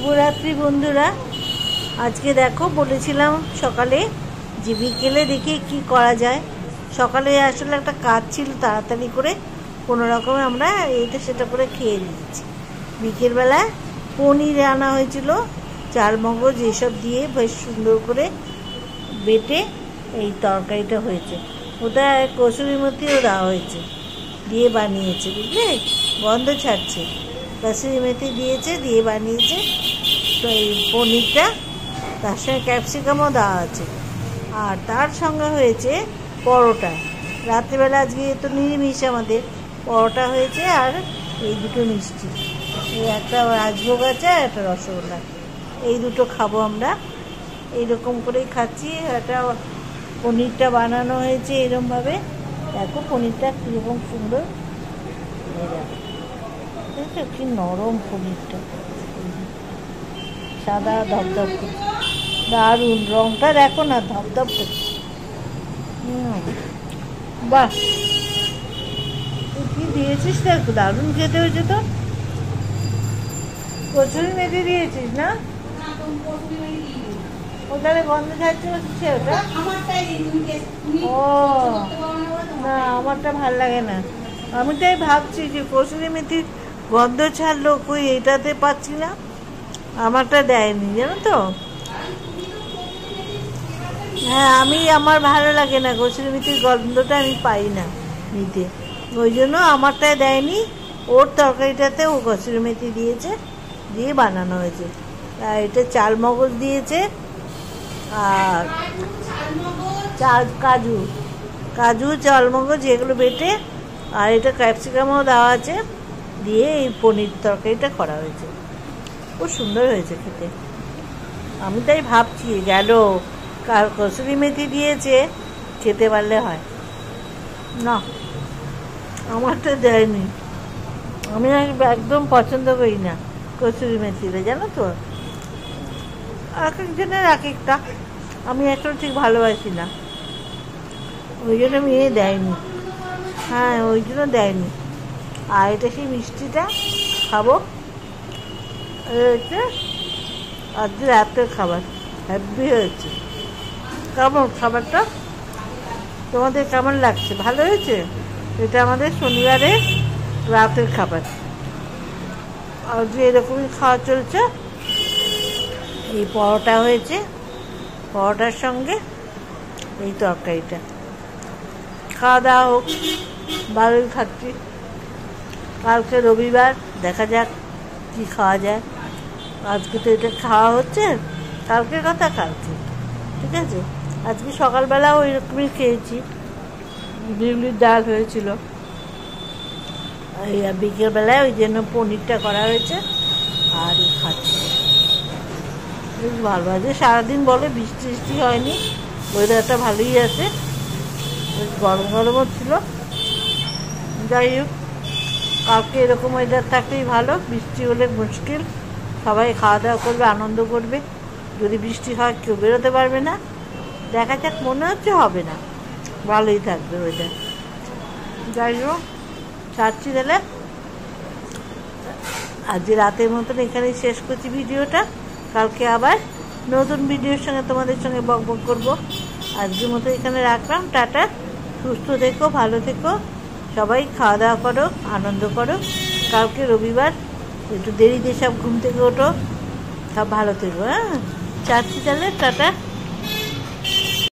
শুভরাত্রি বন্ধুরা। আজকে দেখো বলেছিলাম সকালে যে বিকেলে দেখি কি করা যায়। সকালে আসলে একটা কাজ ছিল, তাড়াতাড়ি করে কোনো রকমে আমরা এটা সেটা করে খেয়ে নিয়েছি। বিকেলবেলা পনির আনা হয়েছিল, চাল মগজ এসব দিয়ে বেশ সুন্দর করে বেটে এই তরকারিটা হয়েছে। ওটা কসুরি মেথিও দেওয়া হয়েছে, দিয়ে বানিয়েছে, বুঝলে, গন্ধ ছাড়ছে। কসুরি মেথি দিয়েছে, দিয়ে বানিয়েছে। তো এই পনিরটা, তার সঙ্গে ক্যাপসিকামও দেওয়া আছে, আর তার সঙ্গে হয়েছে পরোটা। রাত্রিবেলা আজকে তো নিরামিষ আমাদের, পরোটা হয়েছে আর এই দুটো মিষ্টি, এই একটা রাজভোগ আছে আর একটা রসগোল্লা। এই দুটো খাবো আমরা, এইরকম করেই খাচ্ছি। একটা পনিরটা বানানো হয়েছে এরকমভাবে, দেখো পনিরটা কীরকম সুন্দর, দেখো কি নরম পনিরটা, সাদা ধপধপ করছে, দারুণ রংটা দেখো না, ধপধপ করছে। বাহ, কি দিয়েছিস, দেখো দারুণ খেতে হয়েছে। তো কচুরি মেথি দিয়েছিস না? ও তাহলে গন্ধ ছাড়ছে ওটা। ও না, আমারটা ভাল লাগে না। আমি তাই ভাবছি যে কসুরি মেথির গন্ধ ছাড়লো, কই এইটাতে পাচ্ছি না, আমারটা দেয়নি, জানো তো। হ্যাঁ, আমার ভালো লাগে না কসুরি মেথির গন্ধটা, আমি পাই না নিতে, ওই জন্য আমারটায় দেয়নি। ওর তরকারিটাতে ও কসুরি মেথি দিয়েছে, দিয়ে বানানো হয়েছে। আর এটা চাল মগজ দিয়েছে, আর কাজু কাজু চালমগজ এগুলো বেটে, আর এটা ক্যাপসিকামও দেওয়া আছে, দিয়ে এই পনির তরকারিটা করা হয়েছে। খুব সুন্দর হয়েছে খেতে। আমি তাই ভাবছি, গেল কার কসুরি মেথি দিয়েছে, খেতে পারলে হয় না, আমারটা দেয়নি। আমি একদম পছন্দ করি না কসুরি মেথিটা, জানো তো। এক একজনের এক একটা, আমি এখন ঠিক ভালোবাসি না, ওই জন্য মেয়ে দেয়নি। হ্যাঁ, ওই জন্য দেয়নি। আর এটা সেই মিষ্টিটা খাবো, হচ্ছে আজকে রাতের খাবার, হ্যাপি হয়েছে। কেমন খাবারটা তোমাদের কেমন লাগছে? ভালো হয়েছে। এটা আমাদের শনিবারে রাতের খাবার, আর যে এরকমই খাওয়া চলছে। এই পরোটা হয়েছে, পরোটার সঙ্গে এই তরকারিটা, খাওয়া দাওয়া হোক, ভালোই খাচ্ছি। কালকে রবিবার, দেখা যাক কি খাওয়া যায়। আজকে তো এটা খাওয়া হচ্ছে, কালকের কথা কালকে, ঠিক আছে। আজকে সকালবেলা ওই রকমই খেয়েছি, বিউলির ডাল হয়েছিল, এই বিকেলবেলায় ওই জন্য পনিরটা করা হয়েছে, আর খাচ্ছি। বেশ ভালো আছে। সারাদিন বলে বৃষ্টি বৃষ্টি হয়নি, ওয়েদারটা ভালোই আছে, বেশ গরম গরমও ছিল। যাই হোক, কালকে এরকম ওয়েদার থাকলেই ভালো, বৃষ্টি হলে মুশকিল। সবাই খাওয়া দাওয়া করবে, আনন্দ করবে। যদি বৃষ্টি হয় কেউ বেরোতে পারবে না। দেখা যাক, মনে হচ্ছে হবে না, ভালোই থাকবে ওয়েদার। যাই হোক, ছাড়ছি তাহলে। আজ রাতের মতন এখানেই শেষ করছি ভিডিওটা। কালকে আবার নতুন ভিডিওর সঙ্গে তোমাদের সঙ্গে বক বক করবো। আজকের মতো এখানে রাখলাম, টাটা। সুস্থ থেকো, ভালো থেকো, সবাই খাওয়া দাওয়া করো, আনন্দ করো। কালকে রবিবার, একটু দেরিতে সব ঘুম থেকে ওঠো, সব ভালো থেকো। হ্যাঁ, চাচ্ছি তাহলে, টাটা।